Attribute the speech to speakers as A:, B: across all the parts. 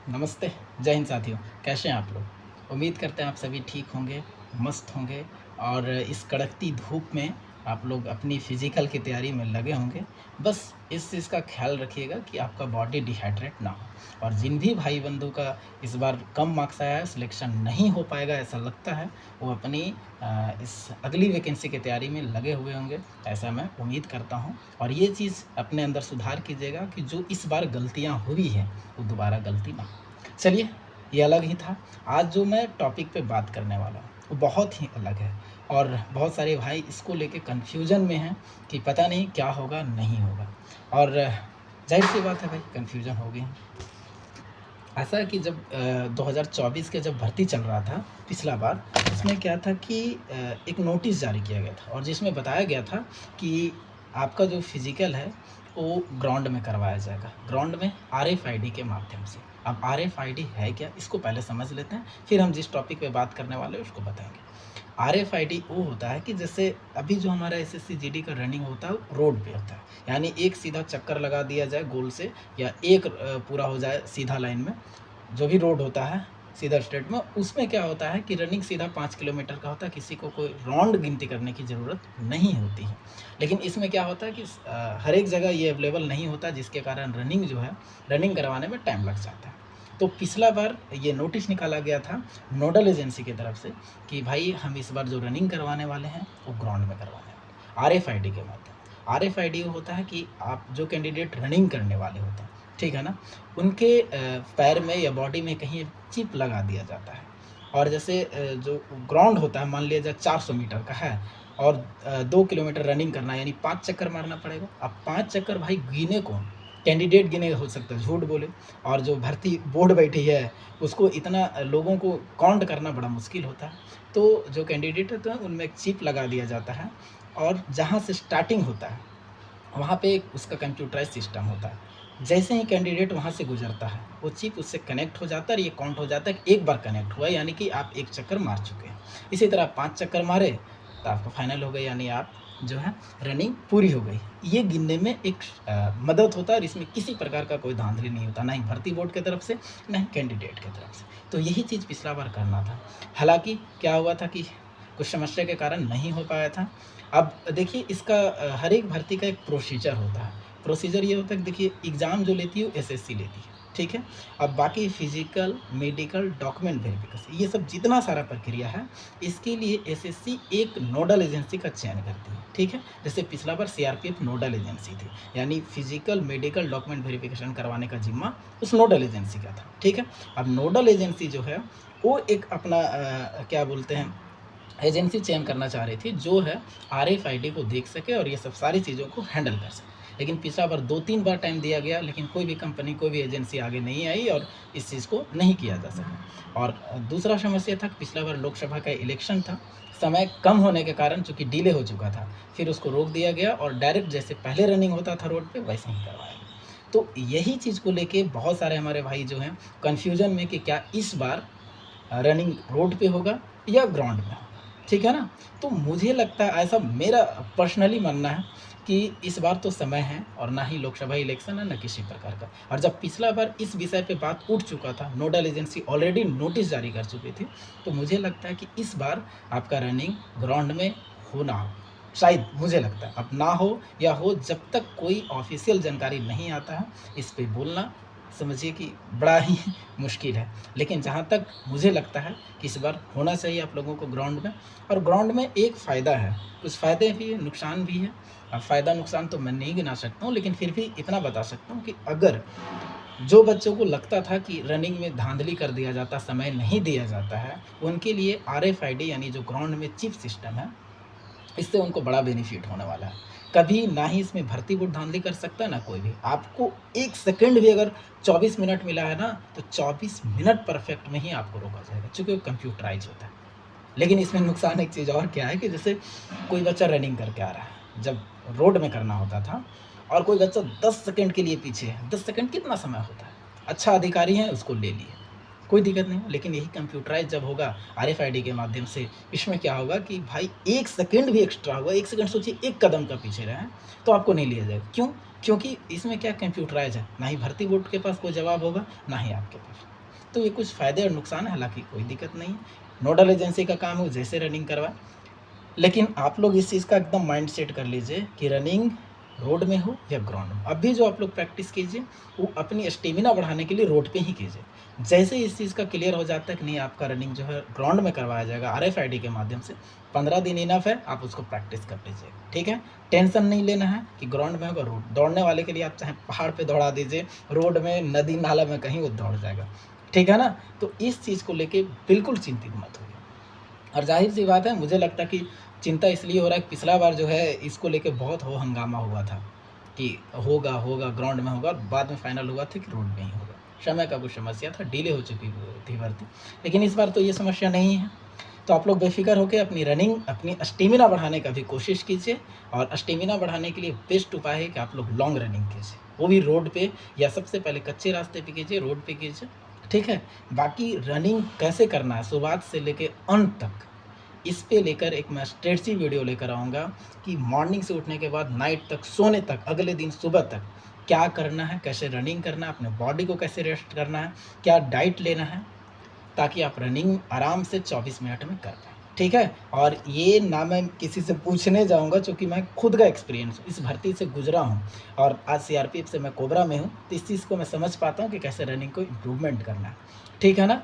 A: नमस्ते, जय हिंद साथियों। कैसे हैं आप लोग? उम्मीद करते हैं आप सभी ठीक होंगे, मस्त होंगे और इस कड़कती धूप में आप लोग अपनी फ़िज़िकल की तैयारी में लगे होंगे। बस इस चीज़ का ख़्याल रखिएगा कि आपका बॉडी डिहाइड्रेट ना हो। और जिन भी भाई-बंधों का इस बार कम मार्क्स आया है, सिलेक्शन नहीं हो पाएगा ऐसा लगता है, वो अपनी इस अगली वैकेंसी की तैयारी में लगे हुए होंगे, ऐसा मैं उम्मीद करता हूँ। और ये चीज़ अपने अंदर सुधार कीजिएगा कि जो इस बार गलतियाँ हुई हैं, वो दोबारा गलती ना हो। चलिए, ये अलग ही था। आज जो मैं टॉपिक पे बात करने वाला हूँ, वो बहुत ही अलग है और बहुत सारे भाई इसको लेके कन्फ्यूज़न में हैं कि पता नहीं क्या होगा, नहीं होगा। और ज़ाहिर-सी बात है भाई, कन्फ्यूज़न होगी। ऐसा है कि जब 2024 के जब भर्ती चल रहा था पिछला बार, उसमें क्या था कि एक नोटिस जारी किया गया था और जिसमें बताया गया था कि आपका जो फिज़िकल है, वो ग्राउंड में करवाया जाएगा। ग्राउंड में आरएफआईडी के माध्यम से। अब आरएफआईडी है क्या? इसको पहले समझ लेते हैं, फिर हम जिस टॉपिक पे बात करने वाले हैं, उसको बताएँगे। आरएफआईडी वो होता है कि जैसे अभी जो हमारा एसएससी जीडी का रनिंग होता है, वो रोड पे होता है। यानी एक सीधा चक्कर लगा दिया जाए गोल से या एक पूरा हो जाए सीधा लाइन में, जो भी रोड होता है सीधा स्ट्रेट में, उसमें क्या होता है कि रनिंग सीधा 5 किलोमीटर का होता है, किसी को कोई राउंड गिनती करने की ज़रूरत नहीं होती है। लेकिन इसमें क्या होता है कि हर एक जगह ये अवेलेबल नहीं होता, जिसके कारण रनिंग जो है, रनिंग करवाने में टाइम लग जाता है। तो पिछला बार ये नोटिस निकाला गया था नोडल एजेंसी की तरफ से कि भाई हम इस बार जो रनिंग करवाने वाले हैं, वो ग्राउंड में करवाने वाले हैं, आरएफआईडी के माध्यम। आरएफआईडी वो होता है कि आप जो कैंडिडेट रनिंग करने वाले होते हैं, ठीक है ना? उनके पैर में या बॉडी में कहीं चिप लगा दिया जाता है। और जैसे जो ग्राउंड होता है, मान लीजिए 400 मीटर का है और 2 किलोमीटर रनिंग करना है, यानी 5 चक्कर मारना पड़ेगा। अब 5 चक्कर भाई गिने कौन? कैंडिडेट गिने, हो सकता है झूठ बोले, और जो भर्ती बोर्ड बैठी है, उसको इतना लोगों को काउंट करना बड़ा मुश्किल होता है। तो जो कैंडिडेट होते हैं, उनमें एक चिप लगा दिया जाता है और जहाँ से स्टार्टिंग होता है, वहाँ पे एक उसका कंप्यूटराइज़ सिस्टम होता है। जैसे ही कैंडिडेट वहाँ से गुज़रता है, वो चिप उससे कनेक्ट हो जाता है और ये काउंट हो जाता है कि एक बार कनेक्ट हुआ है, यानी कि आप 1 चक्कर मार चुके हैं। इसी तरह 5 चक्कर मारे, तो आपका फाइनल हो गया, यानी आप जो है रनिंग पूरी हो गई। ये गिनने में एक मदद होता है और इसमें किसी प्रकार का कोई धांधली नहीं होता, ना ही भर्ती बोर्ड की तरफ से, ना ही कैंडिडेट की तरफ से। तो यही चीज़ पिछला बार करना था। हालाँकि क्या हुआ था कि कुछ समस्या के कारण नहीं हो पाया था। अब देखिए, इसका हर एक भर्ती का एक प्रोसीजर होता है। प्रोसीजर ये होता है कि देखिए, एग्ज़ाम जो लेती है वो एसएससी लेती है, ठीक है? अब बाकी फिज़िकल, मेडिकल, डॉक्यूमेंट वेरिफ़िकेशन, ये सब जितना सारा प्रक्रिया है, इसके लिए एसएससी एक नोडल एजेंसी का चयन करती है, ठीक है? जैसे पिछला बार सीआरपीएफ नोडल एजेंसी थी, यानी फिज़िकल, मेडिकल, डॉक्यूमेंट वेरिफ़िकेशन करवाने का ज़िम्मा उस नोडल एजेंसी का था, ठीक है? अब नोडल एजेंसी जो है, वो एक अपना क्या बोलते हैं, एजेंसी चयन करना चाह रही थी, जो है आरएफआईडी को देख सके और ये सब सारी चीज़ों को हैंडल कर सके। लेकिन पिछला बार 2-3 बार टाइम दिया गया, लेकिन कोई भी कंपनी, कोई भी एजेंसी आगे नहीं आई और इस चीज़ को नहीं किया जा सका। और दूसरा समस्या था कि पिछला बार लोकसभा का इलेक्शन था, समय कम होने के कारण चूँकि डिले हो चुका था, फिर उसको रोक दिया गया और डायरेक्ट जैसे पहले रनिंग होता था रोड पे, वैसे ही करवाया गया। तो यही चीज़ को लेके बहुत सारे हमारे भाई जो हैं कन्फ्यूज़न में कि क्या इस बार रनिंग रोड पे होगा या ग्राउंड में होगा, ठीक है ना? तो मुझे लगता है, ऐसा मेरा पर्सनली मानना है कि इस बार तो समय है और ना ही लोकसभा इलेक्शन है, ना किसी प्रकार का। और जब पिछला बार इस विषय पे बात उठ चुका था, नोडल एजेंसी ऑलरेडी नोटिस जारी कर चुकी थी, तो मुझे लगता है कि इस बार आपका रनिंग ग्राउंड में होना हो। शायद मुझे लगता है, अब ना हो या हो, जब तक कोई ऑफ़िशियल जानकारी नहीं आता है, इस पे बोलना समझिए कि बड़ा ही मुश्किल है। लेकिन जहाँ तक मुझे लगता है कि इस बार होना चाहिए आप लोगों को ग्राउंड में। और ग्राउंड में एक फ़ायदा है, कुछ फ़ायदे भी हैं, नुकसान भी है। अब फ़ायदा नुकसान तो मैं नहीं गिना सकता हूँ, लेकिन फिर भी इतना बता सकता हूँ कि अगर जो बच्चों को लगता था कि रनिंग में धांधली कर दिया जाता, समय नहीं दिया जाता है, उनके लिए आरएफआईडी यानी जो ग्राउंड में चिप सिस्टम है, इससे उनको बड़ा बेनिफिट होने वाला है। कभी ना ही इसमें भर्ती बोर्ड धांधली कर सकता है, ना कोई भी। आपको 1 सेकंड भी अगर 24 मिनट मिला है ना, तो 24 मिनट परफेक्ट में ही आपको रोका जाएगा, चूँकि वो कंप्यूटराइज़ होता है। लेकिन इसमें नुकसान एक चीज़ और क्या है कि जैसे कोई बच्चा रनिंग करके आ रहा है, जब रोड में करना होता था, और कोई बच्चा 10 सेकंड के लिए पीछे है, 10 सेकंड कितना समय होता है? अच्छा अधिकारी है, उसको ले लिए, कोई दिक्कत नहीं है। लेकिन यही कंप्यूटराइज़ जब होगा आरएफआईडी के माध्यम से, इसमें क्या होगा कि भाई 1 सेकंड भी एक्स्ट्रा हुआ, 1 सेकंड सोचिए, 1 कदम का पीछे रहे हैं, तो आपको नहीं लिया जाएगा। क्यों? क्योंकि इसमें क्या कंप्यूटराइज है, ना ही भर्ती बोर्ड के पास कोई जवाब होगा, ना ही आपके पास। तो ये कुछ फ़ायदे और नुकसान है, हालाँकि कोई दिक्कत नहीं है, नोडल एजेंसी का काम है जैसे रनिंग करवाए। लेकिन आप लोग इस चीज़ का एकदम माइंड सेट कर लीजिए कि रनिंग रोड में हो या ग्राउंड में, अभी जो आप लोग प्रैक्टिस कीजिए वो अपनी स्टेमिना बढ़ाने के लिए रोड पे ही कीजिए। जैसे इस चीज़ का क्लियर हो जाता है कि नहीं आपका रनिंग जो है ग्राउंड में करवाया जाएगा आरएफआईडी के माध्यम से, 15 दिन इनफ है, आप उसको प्रैक्टिस कर लीजिए, ठीक है। टेंशन नहीं लेना है कि ग्राउंड में होगा। रोड दौड़ने वाले के लिए आप चाहे पहाड़ पे दौड़ा दीजिए, रोड में, नदी नाला में, कहीं वो दौड़ जाएगा, ठीक है ना। तो इस चीज़ को लेके बिल्कुल चिंतित मत होइए। और ज़ाहिर सी बात है, मुझे लगता है कि चिंता इसलिए हो रहा है कि पिछला बार जो है इसको लेके बहुत हो हंगामा हुआ था कि होगा होगा ग्राउंड में होगा, बाद में फाइनल हुआ था कि रोड में ही होगा। समय का कुछ समस्या था, डिले हो चुकी थी भर्ती, लेकिन इस बार तो ये समस्या नहीं है। तो आप लोग बेफिक्र होकर अपनी रनिंग, अपनी स्टेमिना बढ़ाने का भी कोशिश कीजिए। और स्टेमिना बढ़ाने के लिए बेस्ट उपाय है कि आप लोग लॉन्ग रनिंग कीजिए, वो भी रोड पे, या सबसे पहले कच्चे रास्ते पे कीजिए, रोड पे कीजिए, ठीक है। बाकी रनिंग कैसे करना है शुरुआत से लेके अंत तक, इस पे लेकर एक मैं स्ट्रेटजी वीडियो लेकर आऊँगा कि मॉर्निंग से उठने के बाद नाइट तक, सोने तक, अगले दिन सुबह तक क्या करना है, कैसे रनिंग करना है, अपने बॉडी को कैसे रेस्ट करना है, क्या डाइट लेना है, ताकि आप रनिंग आराम से 24 मिनट में कर पाएँ, ठीक है। और ये ना मैं किसी से पूछने जाऊँगा, चूँकि मैं खुद का एक्सपीरियंस इस भर्ती से गुजरा हूँ और आज सीआरपीएफ से मैं कोबरा में हूँ, तो इस चीज़ को मैं समझ पाता हूँ कि कैसे रनिंग को इम्प्रूवमेंट करना है, ठीक है ना।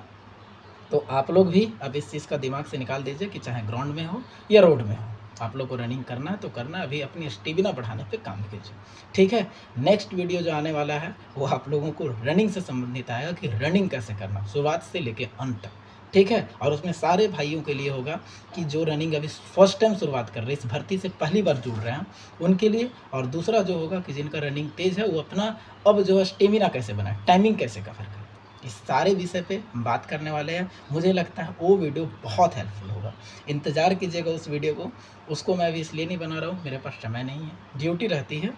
A: तो आप लोग भी अब इस चीज़ का दिमाग से निकाल दीजिए कि चाहे ग्राउंड में हो या रोड में हो, आप लोग को रनिंग करना है तो करना है, अभी अपनी स्टेमिना बढ़ाने पे काम कीजिए, ठीक है। नेक्स्ट वीडियो जो आने वाला है वो आप लोगों को रनिंग से संबंधित आएगा कि रनिंग कैसे करना शुरुआत से लेके अंत तक, ठीक है। और उसमें सारे भाइयों के लिए होगा कि जो रनिंग अभी फर्स्ट टाइम शुरुआत कर रहे हैं, इस भर्ती से पहली बार जुड़ रहे हैं उनके लिए। और दूसरा जो होगा कि जिनका रनिंग तेज़ है वो अपना अब जो है स्टेमिना कैसे बनाए, टाइमिंग कैसे कवर करें, इस सारे विषय पे हम बात करने वाले हैं। मुझे लगता है वो वीडियो बहुत हेल्पफुल होगा, इंतज़ार कीजिएगा उस वीडियो को। उसको मैं अभी इसलिए नहीं बना रहा हूँ, मेरे पास समय नहीं है, ड्यूटी रहती है,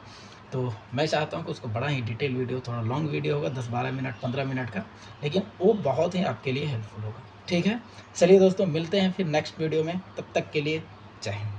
A: तो मैं चाहता हूँ कि उसको बड़ा ही डिटेल वीडियो, थोड़ा लॉन्ग वीडियो होगा, 10-12 मिनट, 15 मिनट का, लेकिन वो बहुत ही आपके लिए हेल्पफुल होगा, ठीक है। चलिए दोस्तों, मिलते हैं फिर नेक्स्ट वीडियो में, तब तक के लिए जय हिंद।